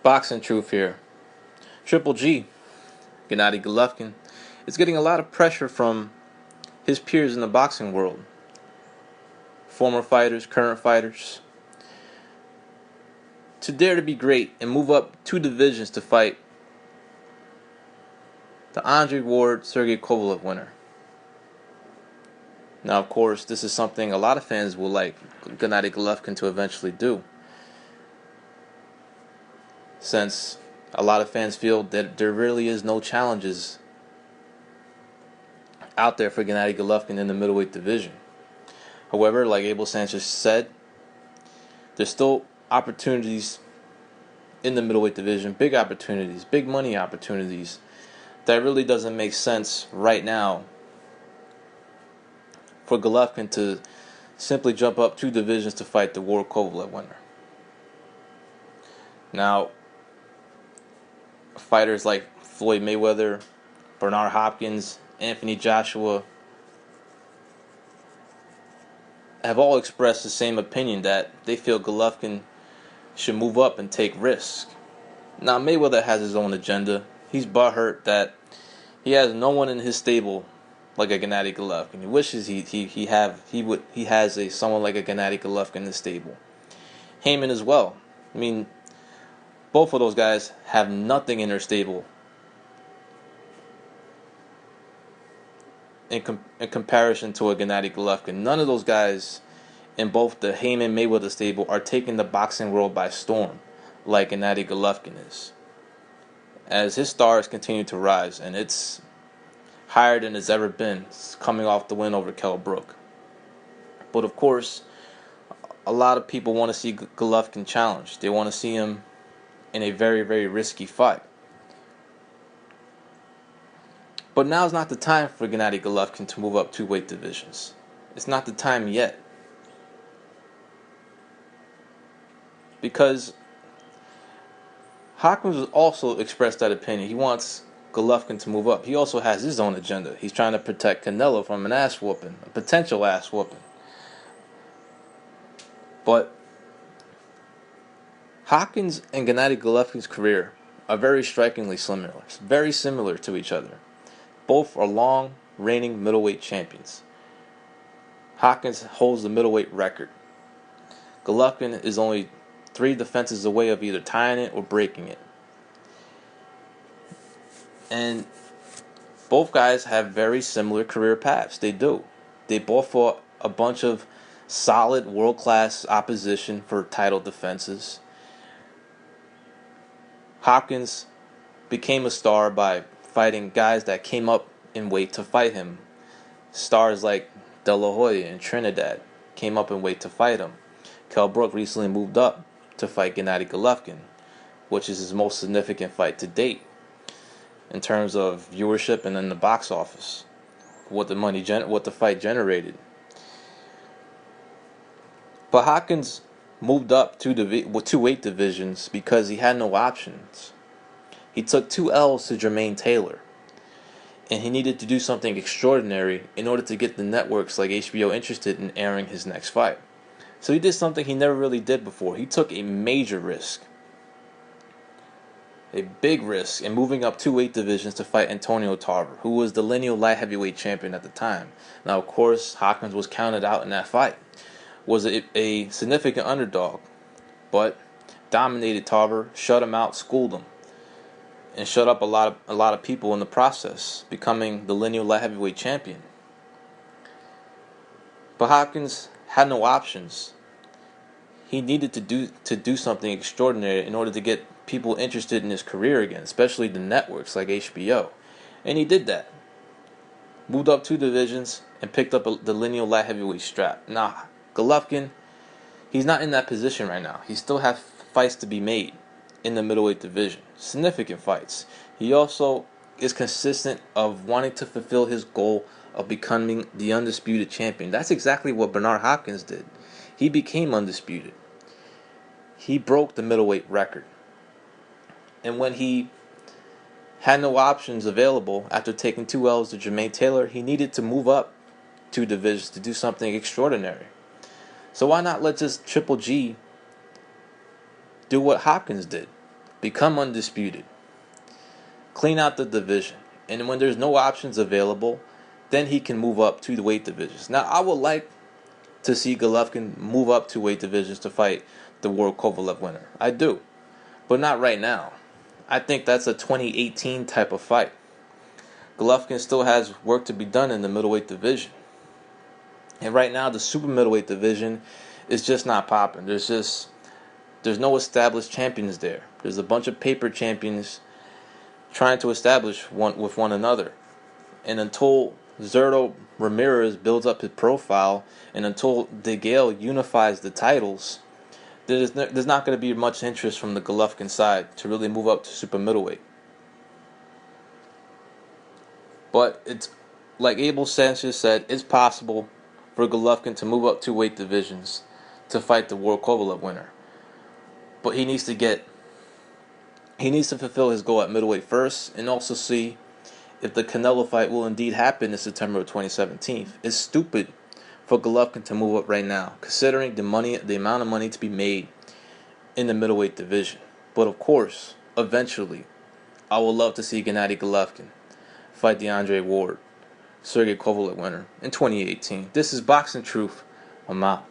Boxing truth here. Triple G, Gennady Golovkin, is getting a lot of pressure from his peers in the boxing world. Former fighters, current fighters, to dare to be great and move up 2 divisions to fight the Andre Ward Sergey Kovalev winner. Now, of course, this is something a lot of fans will like Gennady Golovkin to eventually do, since a lot of fans feel that there really is no challenges out there for Gennady Golovkin in the middleweight division. However, like Abel Sanchez said, there's still opportunities in the middleweight division, big opportunities, big money opportunities, that really doesn't make sense right now for Golovkin to simply jump up 2 divisions to fight the Ward Kovalev winner. Now, fighters like Floyd Mayweather, Bernard Hopkins, Anthony Joshua have all expressed the same opinion, that they feel Golovkin should move up and take risks. Now, Mayweather has his own agenda. He's butthurt that he has no one in his stable like a Gennady Golovkin. He wishes he has someone like a Gennady Golovkin in the stable. Heyman as well. I mean, both of those guys have nothing in their stable in comparison to a Gennady Golovkin. None of those guys in both the Heyman Mayweather stable are taking the boxing world by storm like Gennady Golovkin is, as his stars continue to rise, and it's higher than it's ever been, coming off the win over Kell Brook. But of course, a lot of people want to see Golovkin challenged. They want to see him in a very, very risky fight. But now's not the time for Gennady Golovkin to move up 2 weight divisions. It's not the time yet. Because Hopkins has also expressed that opinion. He wants Golovkin to move up. He also has his own agenda. He's trying to protect Canelo from an ass whooping, a potential ass whooping. But Hopkins and Gennady Golovkin's career are very strikingly similar, very similar to each other. Both are long reigning middleweight champions. Hopkins holds the middleweight record. Golovkin is only 3 defenses away of either tying it or breaking it. And both guys have very similar career paths. They do. They both fought a bunch of solid world-class opposition for title defenses. Hopkins became a star by fighting guys that came up in weight to fight him. Stars like De La Hoya in Trinidad came up in weight to fight him. Kell Brook recently moved up to fight Gennady Golovkin, which is his most significant fight to date in terms of viewership and in the box office, what the fight generated. But Hopkins moved up 2 weight divisions because he had no options. He took 2 L's to Jermaine Taylor, and he needed to do something extraordinary in order to get the networks like HBO interested in airing his next fight. So he did something he never really did before. He took a major risk, a big risk, in moving up 2 weight divisions to fight Antonio Tarver, who was the lineal light heavyweight champion at the time. Now, of course, Hopkins was counted out in that fight. Was a significant underdog, but dominated Tarver, shut him out, schooled him, and shut up a lot of people in the process, becoming the lineal light heavyweight champion. But Hopkins had no options. He needed to do something extraordinary in order to get people interested in his career again, especially the networks like HBO. And he did that. Moved up 2 divisions and picked up the lineal light heavyweight strap. Now, Golovkin, he's not in that position right now. He still has fights to be made in the middleweight division. Significant fights. He also is consistent of wanting to fulfill his goal of becoming the undisputed champion. That's exactly what Bernard Hopkins did. He became undisputed. He broke the middleweight record. And when he had no options available after taking 2 L's to Jermaine Taylor, he needed to move up 2 divisions to do something extraordinary. So why not let just Triple G do what Hopkins did? become undisputed, clean out the division, and when there's no options available, then he can move up to the weight divisions. Now, I would like to see Golovkin move up to weight divisions to fight the World Kovalev winner. I do, but not right now. I think that's a 2018 type of fight. Golovkin still has work to be done in the middleweight division. And right now, the super middleweight division is just not popping. There's no established champions there. There's a bunch of paper champions trying to establish one with one another. And until Zerto Ramirez builds up his profile, and until DeGale unifies the titles, there's not going to be much interest from the Golovkin side to really move up to super middleweight. But it's like Abel Sanchez said, it's possible for Golovkin to move up 2 weight divisions to fight the World Kovalev winner. But he needs to fulfill his goal at middleweight first, and also see if the Canelo fight will indeed happen in September of 2017. It's stupid for Golovkin to move up right now, considering the amount of money to be made in the middleweight division. But of course, eventually, I would love to see Gennady Golovkin fight DeAndre Ward, Sergey Kovalev winner, in 2018. This is Boxing Truth. I'm out.